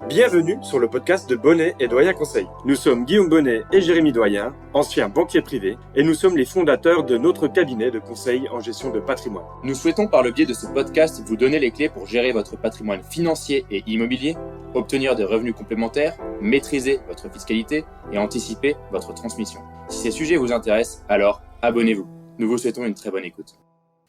Bienvenue sur le podcast de Bonnet et Doyen Conseil. Nous sommes Guillaume Bonnet et Jérémy Doyen, anciens banquiers privés, et nous sommes les fondateurs de notre cabinet de conseil en gestion de patrimoine. Nous souhaitons par le biais de ce podcast vous donner les clés pour gérer votre patrimoine financier et immobilier, obtenir des revenus complémentaires, maîtriser votre fiscalité et anticiper votre transmission. Si ces sujets vous intéressent, alors abonnez-vous. Nous vous souhaitons une très bonne écoute.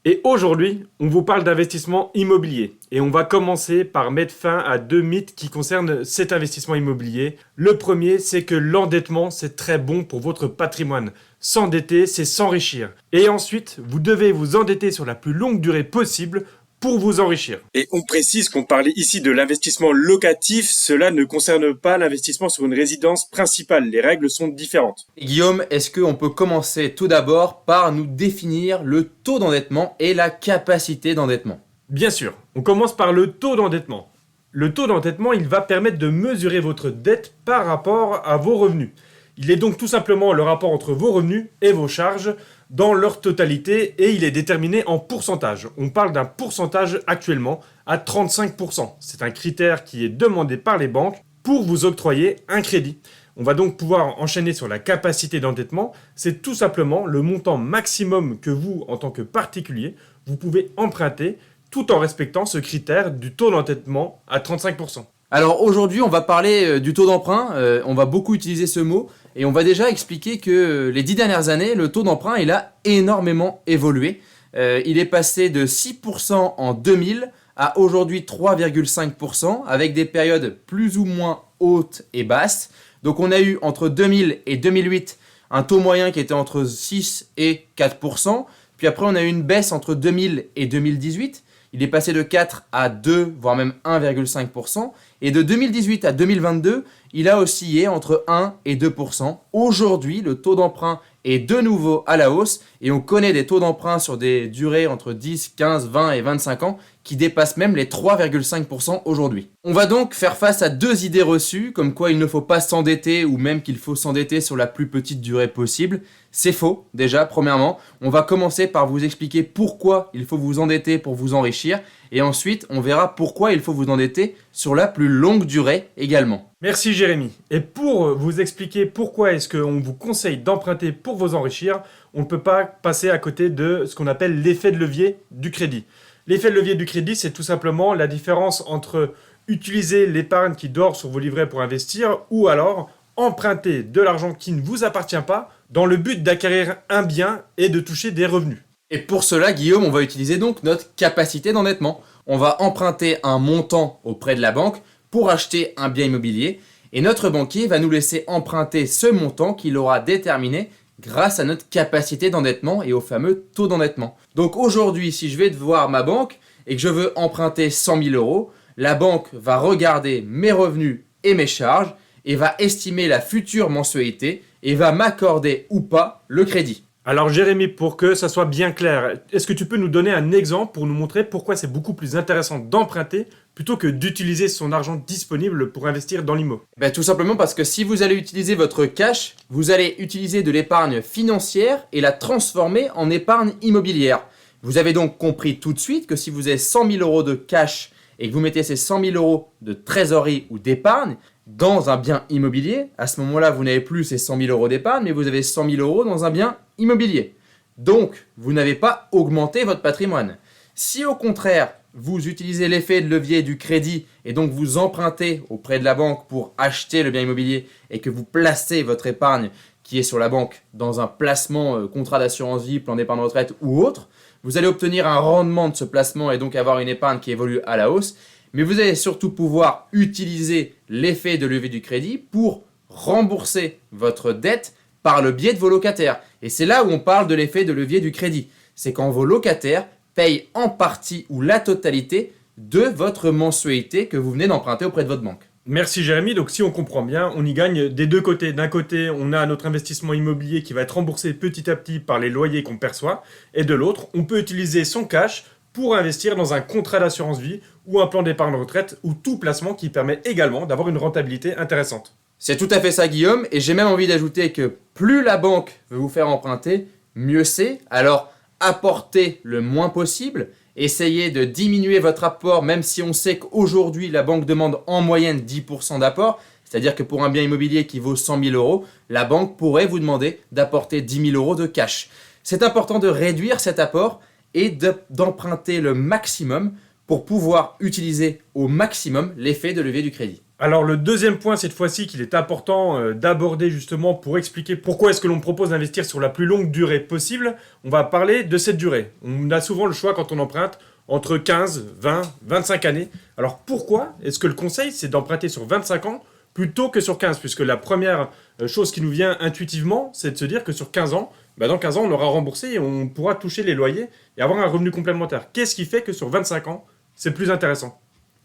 Et aujourd'hui, on vous parle d'investissement immobilier. Et on va commencer par mettre fin à deux mythes qui concernent cet investissement immobilier. Le premier, c'est que l'endettement, c'est très bon pour votre patrimoine. S'endetter, c'est s'enrichir. Et ensuite, vous devez vous endetter sur la plus longue durée possible pour vous enrichir. Et on précise qu'on parlait ici de l'investissement locatif, cela ne concerne pas l'investissement sur une résidence principale, les règles sont différentes. Et Guillaume, est-ce qu'on peut commencer tout d'abord par nous définir le taux d'endettement et la capacité d'endettement ? Bien sûr, on commence par le taux d'endettement. Le taux d'endettement, il va permettre de mesurer votre dette par rapport à vos revenus. Il est donc tout simplement le rapport entre vos revenus et vos charges dans leur totalité et il est déterminé en pourcentage. On parle d'un pourcentage actuellement à 35%. C'est un critère qui est demandé par les banques pour vous octroyer un crédit. On va donc pouvoir enchaîner sur la capacité d'endettement. C'est tout simplement le montant maximum que vous, en tant que particulier, vous pouvez emprunter tout en respectant ce critère du taux d'endettement à 35%. Alors aujourd'hui, on va parler du taux d'emprunt. On va beaucoup utiliser ce mot et on va déjà expliquer que les 10 dernières années, le taux d'emprunt, il a énormément évolué. Il est passé de 6% en 2000 à aujourd'hui 3,5% avec des périodes plus ou moins hautes et basses. Donc on a eu entre 2000 et 2008 un taux moyen qui était entre 6 et 4%. Puis après, on a eu une baisse entre 2000 et 2018. Il est passé de 4 à 2, voire même 1,5%. Et de 2018 à 2022, il a oscillé entre 1 et 2%. Aujourd'hui, le taux d'emprunt est de nouveau à la hausse et on connaît des taux d'emprunt sur des durées entre 10, 15, 20 et 25 ans qui dépassent même les 3,5% aujourd'hui. On va donc faire face à deux idées reçues, comme quoi il ne faut pas s'endetter ou même qu'il faut s'endetter sur la plus petite durée possible. C'est faux, déjà, premièrement. On va commencer par vous expliquer pourquoi il faut vous endetter pour vous enrichir et ensuite on verra pourquoi il faut vous endetter sur la plus longue durée également. Merci Jérémy. Et pour vous expliquer pourquoi est-ce qu'on vous conseille d'emprunter pour vous enrichir, on ne peut pas passer à côté de ce qu'on appelle l'effet de levier du crédit. L'effet de levier du crédit, c'est tout simplement la différence entre utiliser l'épargne qui dort sur vos livrets pour investir ou alors emprunter de l'argent qui ne vous appartient pas dans le but d'acquérir un bien et de toucher des revenus. Et pour cela, Guillaume, on va utiliser donc notre capacité d'endettement. On va emprunter un montant auprès de la banque pour acheter un bien immobilier et notre banquier va nous laisser emprunter ce montant qu'il aura déterminé grâce à notre capacité d'endettement et au fameux taux d'endettement. Donc aujourd'hui, si je vais voir ma banque et que je veux emprunter 100 000 euros, la banque va regarder mes revenus et mes charges et va estimer la future mensualité et va m'accorder ou pas le crédit. Alors Jérémy, pour que ça soit bien clair, est-ce que tu peux nous donner un exemple pour nous montrer pourquoi c'est beaucoup plus intéressant d'emprunter plutôt que d'utiliser son argent disponible pour investir dans l'IMO ? Tout simplement parce que si vous allez utiliser votre cash, vous allez utiliser de l'épargne financière et la transformer en épargne immobilière. Vous avez donc compris tout de suite que si vous avez 100 000 euros de cash et que vous mettez ces 100 000 euros de trésorerie ou d'épargne dans un bien immobilier, à ce moment-là, vous n'avez plus ces 100 000 euros d'épargne, mais vous avez 100 000 euros dans un bien immobilier. Donc, vous n'avez pas augmenté votre patrimoine. Si au contraire, vous utilisez l'effet de levier du crédit et donc vous empruntez auprès de la banque pour acheter le bien immobilier et que vous placez votre épargne qui est sur la banque dans un placement contrat d'assurance vie, plan d'épargne retraite ou autre, vous allez obtenir un rendement de ce placement et donc avoir une épargne qui évolue à la hausse. Mais vous allez surtout pouvoir utiliser l'effet de levier du crédit pour rembourser votre dette par le biais de vos locataires. Et c'est là où on parle de l'effet de levier du crédit. C'est quand vos locataires payent en partie ou la totalité de votre mensualité que vous venez d'emprunter auprès de votre banque. Merci Jérémy, donc si on comprend bien, on y gagne des deux côtés. D'un côté, on a notre investissement immobilier qui va être remboursé petit à petit par les loyers qu'on perçoit. Et de l'autre, on peut utiliser son cash pour investir dans un contrat d'assurance vie ou un plan d'épargne retraite ou tout placement qui permet également d'avoir une rentabilité intéressante. C'est tout à fait ça Guillaume, et j'ai même envie d'ajouter que plus la banque veut vous faire emprunter, mieux c'est. Alors apportez le moins possible Essayez de diminuer votre apport, même si on sait qu'aujourd'hui la banque demande en moyenne 10% d'apport. C'est-à-dire que pour un bien immobilier qui vaut 100 000 euros, la banque pourrait vous demander d'apporter 10 000 euros de cash. C'est important de réduire cet apport et d'emprunter le maximum pour pouvoir utiliser au maximum l'effet de levier du crédit. Alors le deuxième point cette fois-ci qu'il est important d'aborder justement pour expliquer pourquoi est-ce que l'on propose d'investir sur la plus longue durée possible, on va parler de cette durée. On a souvent le choix quand on emprunte entre 15, 20, 25 années. Alors pourquoi est-ce que le conseil c'est d'emprunter sur 25 ans plutôt que sur 15, puisque la première chose qui nous vient intuitivement, c'est de se dire que sur 15 ans, dans 15 ans, on aura remboursé et on pourra toucher les loyers et avoir un revenu complémentaire. Qu'est-ce qui fait que sur 25 ans, c'est plus intéressant ?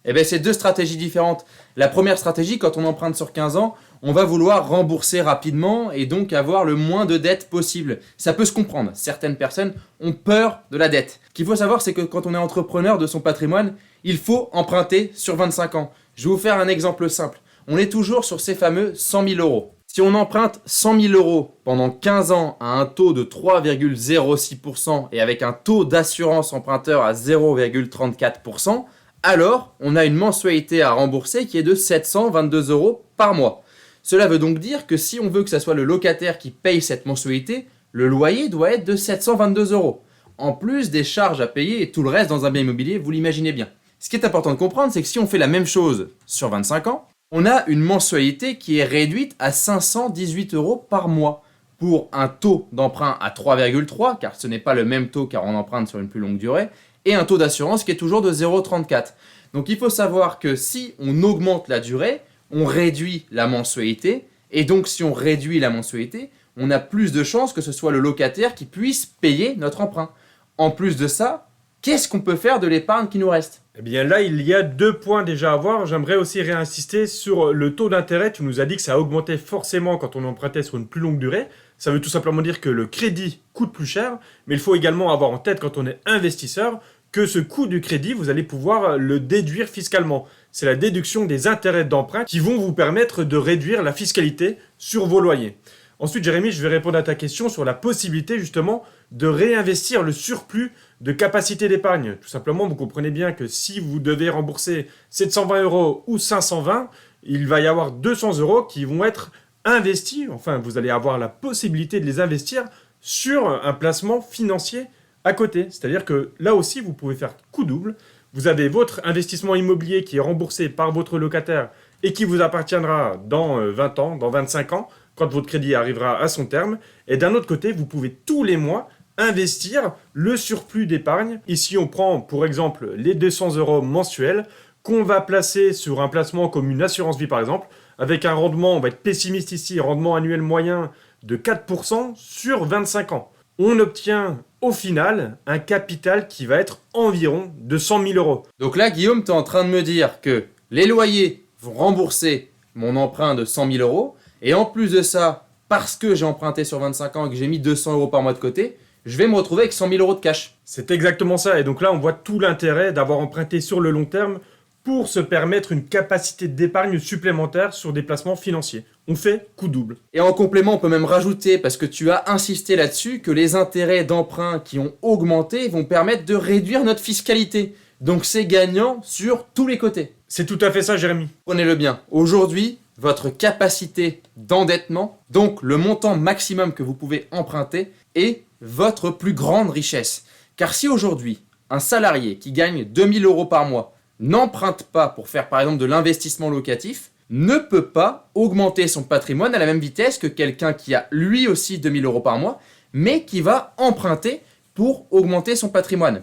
Eh bien, c'est deux stratégies différentes. La première stratégie, quand on emprunte sur 15 ans, on va vouloir rembourser rapidement et donc avoir le moins de dettes possible. Ça peut se comprendre. Certaines personnes ont peur de la dette. Ce qu'il faut savoir, c'est que quand on est entrepreneur de son patrimoine, il faut emprunter sur 25 ans. Je vais vous faire un exemple simple. On est toujours sur ces fameux 100 000 euros. Si on emprunte 100 000 euros pendant 15 ans à un taux de 3,06% et avec un taux d'assurance emprunteur à 0,34%, alors on a une mensualité à rembourser qui est de 722 euros par mois. Cela veut donc dire que si on veut que ce soit le locataire qui paye cette mensualité, le loyer doit être de 722 euros. En plus des charges à payer et tout le reste dans un bien immobilier, vous l'imaginez bien. Ce qui est important de comprendre, c'est que si on fait la même chose sur 25 ans, on a une mensualité qui est réduite à 518 euros par mois pour un taux d'emprunt à 3,3, car ce n'est pas le même taux car on emprunte sur une plus longue durée, et un taux d'assurance qui est toujours de 0,34. Donc il faut savoir que si on augmente la durée, on réduit la mensualité, et donc si on réduit la mensualité, on a plus de chances que ce soit le locataire qui puisse payer notre emprunt. En plus de ça, qu'est-ce qu'on peut faire de l'épargne qui nous reste ? Eh bien là, il y a 2 points déjà à voir. J'aimerais aussi réinsister sur le taux d'intérêt. Tu nous as dit que ça augmentait forcément quand on empruntait sur une plus longue durée. Ça veut tout simplement dire que le crédit coûte plus cher, mais il faut également avoir en tête quand on est investisseur que ce coût du crédit, vous allez pouvoir le déduire fiscalement. C'est la déduction des intérêts d'emprunt qui vont vous permettre de réduire la fiscalité sur vos loyers. Ensuite, Jérémy, je vais répondre à ta question sur la possibilité justement de réinvestir le surplus de capacité d'épargne. Tout simplement, vous comprenez bien que si vous devez rembourser 720 euros ou 520, il va y avoir 200 euros qui vont être investis. Enfin, vous allez avoir la possibilité de les investir sur un placement financier à côté. C'est-à-dire que là aussi, vous pouvez faire coup double. Vous avez votre investissement immobilier qui est remboursé par votre locataire et qui vous appartiendra dans 20 ans, dans 25 ans, quand votre crédit arrivera à son terme. Et d'un autre côté, vous pouvez tous les mois investir le surplus d'épargne. Ici, on prend pour exemple les 200 euros mensuels qu'on va placer sur un placement comme une assurance vie par exemple, avec un rendement, on va être pessimiste ici, rendement annuel moyen de 4% sur 25 ans. On obtient au final un capital qui va être environ de 100 000 euros. Donc là, Guillaume, tu es en train de me dire que les loyers vont rembourser mon emprunt de 100 000 euros. Et en plus de ça, parce que j'ai emprunté sur 25 ans et que j'ai mis 200 euros par mois de côté, je vais me retrouver avec 100 000 euros de cash. C'est exactement ça. Et donc là, on voit tout l'intérêt d'avoir emprunté sur le long terme pour se permettre une capacité d'épargne supplémentaire sur des placements financiers. On fait coup double. Et en complément, on peut même rajouter, parce que tu as insisté là-dessus, que les intérêts d'emprunt qui ont augmenté vont permettre de réduire notre fiscalité. Donc c'est gagnant sur tous les côtés. C'est tout à fait ça, Jérémy. Prenez-le bien. Aujourd'hui, votre capacité d'endettement, donc le montant maximum que vous pouvez emprunter, est votre plus grande richesse. Car si aujourd'hui, un salarié qui gagne 2000 euros par mois n'emprunte pas pour faire par exemple de l'investissement locatif, ne peut pas augmenter son patrimoine à la même vitesse que quelqu'un qui a lui aussi 2000 euros par mois, mais qui va emprunter pour augmenter son patrimoine.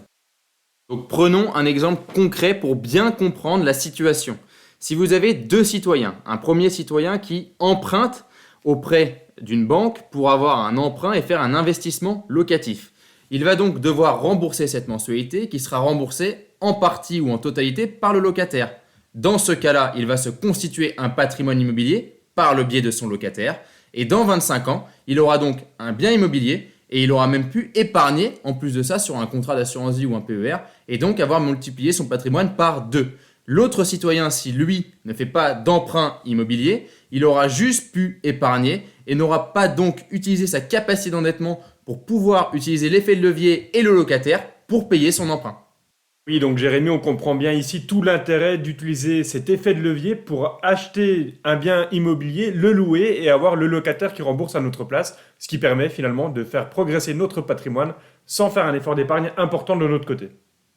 Donc prenons un exemple concret pour bien comprendre la situation. Si vous avez 2 citoyens, un premier citoyen qui emprunte auprès d'une banque pour avoir un emprunt et faire un investissement locatif, il va donc devoir rembourser cette mensualité qui sera remboursée en partie ou en totalité par le locataire. Dans ce cas-là, il va se constituer un patrimoine immobilier par le biais de son locataire et dans 25 ans, il aura donc un bien immobilier et il aura même pu épargner en plus de ça sur un contrat d'assurance vie ou un PER et donc avoir multiplié son patrimoine par 2. L'autre citoyen, si lui ne fait pas d'emprunt immobilier, il aura juste pu épargner et n'aura pas donc utilisé sa capacité d'endettement pour pouvoir utiliser l'effet de levier et le locataire pour payer son emprunt. Oui, donc Jérémy, on comprend bien ici tout l'intérêt d'utiliser cet effet de levier pour acheter un bien immobilier, le louer et avoir le locataire qui rembourse à notre place, ce qui permet finalement de faire progresser notre patrimoine sans faire un effort d'épargne important de notre côté.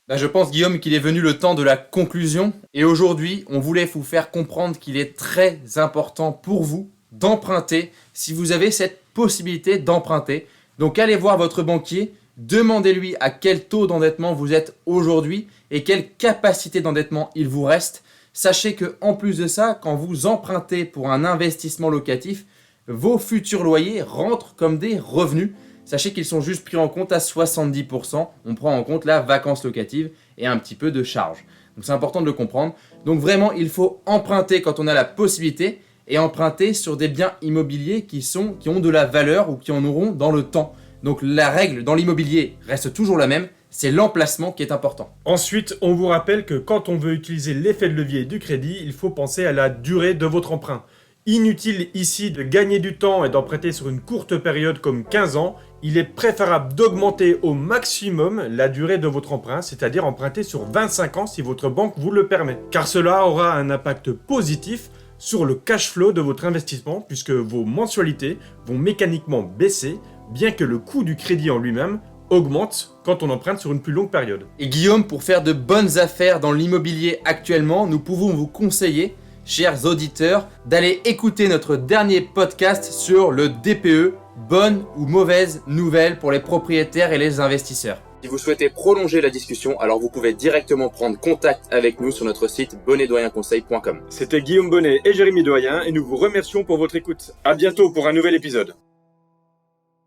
Je pense, Guillaume, qu'il est venu le temps de la conclusion. Et aujourd'hui, on voulait vous faire comprendre qu'il est très important pour vous d'emprunter si vous avez cette possibilité d'emprunter. Donc allez voir votre banquier, demandez-lui à quel taux d'endettement vous êtes aujourd'hui et quelle capacité d'endettement il vous reste. Sachez que en plus de ça, quand vous empruntez pour un investissement locatif, vos futurs loyers rentrent comme des revenus. Sachez qu'ils sont juste pris en compte à 70%. On prend en compte la vacance locative et un petit peu de charge. Donc c'est important de le comprendre. Donc vraiment, il faut emprunter quand on a la possibilité et emprunter sur des biens immobiliers qui ont de la valeur ou qui en auront dans le temps. Donc la règle dans l'immobilier reste toujours la même, c'est l'emplacement qui est important. Ensuite, on vous rappelle que quand on veut utiliser l'effet de levier du crédit, il faut penser à la durée de votre emprunt. Inutile ici de gagner du temps et d'emprunter sur une courte période comme 15 ans, il est préférable d'augmenter au maximum la durée de votre emprunt, c'est-à-dire emprunter sur 25 ans si votre banque vous le permet. Car cela aura un impact positif sur le cash flow de votre investissement puisque vos mensualités vont mécaniquement baisser, bien que le coût du crédit en lui-même augmente quand on emprunte sur une plus longue période. Et Guillaume, pour faire de bonnes affaires dans l'immobilier actuellement, nous pouvons vous conseiller, chers auditeurs, d'aller écouter notre dernier podcast sur le DPE, bonne ou mauvaise nouvelle pour les propriétaires et les investisseurs. Si vous souhaitez prolonger la discussion, alors vous pouvez directement prendre contact avec nous sur notre site bonnetdoyenconseil.com. C'était Guillaume Bonnet et Jérémy Doyen et nous vous remercions pour votre écoute. À bientôt pour un nouvel épisode.